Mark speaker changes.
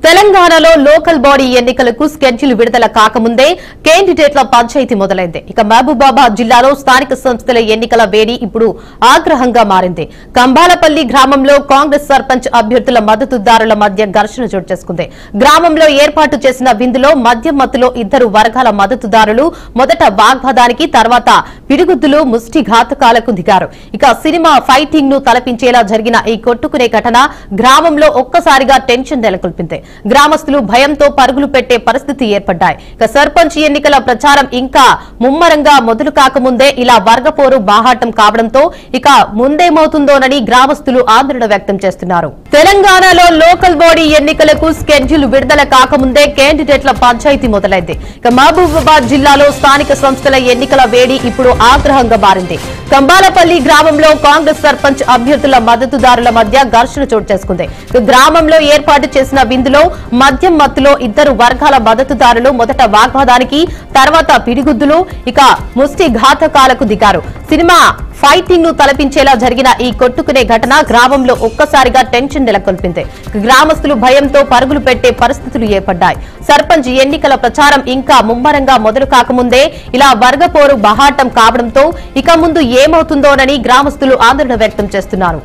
Speaker 1: తెలంగాణలో local body ఎన్నికలకు schedule విడుదల కాకముందే కేండిడేట్ల పంచాయతీ మొదలైంది. ఇక మహబూబాబాద్ జిల్లాలో స్థానిక సంస్థల ఎన్నికల వేడి ఇప్పుడు ఆగ్రహంగా మారింది. కంబాలపల్లి గ్రామంలో కాంగ్రెస్ సర్పంచ్ అభ్యర్థుల మద్దతుదారుల మధ్య ఘర్షణ చోటు చేసుకుంది. గ్రామంలో ఏర్పాటు చేసిన విందులో మద్యం మత్తులో ఇద్దరు వర్గాల మద్దతుదారులు మొదట వాగ్వాదానికి, తర్వాత పిడిగుద్దులు, ముష్టి ఘాతకాలకు దిగారు. ఇక సినిమా ఫైటింగ్ ను తలపించేలా జరిగిన ఈ కొట్టుకునే ఘటన గ్రామంలో ఒక్కసారిగా టెన్షన్ నెలకొల్పింది. గ్రామస్తులు భయంతో పరుగులు పెట్టే పరిస్థితి ఏర్పడ్డాయి. ఇక సర్పంచ్ ఎన్నికల ప్రచారం ఇంకా ముమ్మరంగా మొదలు కాకముందే ఇలా వర్గపోరు బాహాటం కావడంతో ఇక ముందేమవుతుందోనని గ్రామస్తులు ఆందోళన వ్యక్తం చేస్తున్నారు. తెలంగాణలో లోకల్ బాడీ ఎన్నికలకు స్కెడ్యూల్ విడుదల కాకముందే కేండిడేట్ల పంచాయతీ మొదలైంది. ఇక మహబూబాబాద్ జిల్లాలో స్థానిక సంస్థల ఎన్నికల వేడి ఇప్పుడు ఆగ్రహంగా మారింది. కంబాలపల్లి గ్రామంలో కాంగ్రెస్ సర్పంచ్ అభ్యర్థుల మద్దతుదారుల మధ్య ఘర్షణ చోటు చేసుకుంది. గ్రామంలో ఏర్పాటు చేసిన విందులో మద్యం మత్తులో ఇద్దరు వర్గాల మద్దతుదారులు మొదట వాగ్వాదానికి, తర్వాత పిడిగుద్దులు, ఇక ముష్టి ఘాతకాలకు దిగారు. సినిమా ఫైటింగ్ ను తలపించేలా జరిగిన ఈ కొట్టుకునే ఘటన గ్రామంలో ఒక్కసారిగా టెన్షన్ నెలకొల్పింది. గ్రామస్తులు భయంతో పరుగులు పెట్టే పరిస్థితులు ఏర్పడ్డాయి. సర్పంచ్ ఎన్నికల ప్రచారం ఇంకా ముమ్మరంగా మొదలు కాకముందే ఇలా వర్గపోరు బహాటం కావడంతో ఇక ముందు ఏమవుతుందోనని గ్రామస్తులు ఆందోళన వ్యక్తం చేస్తున్నారు.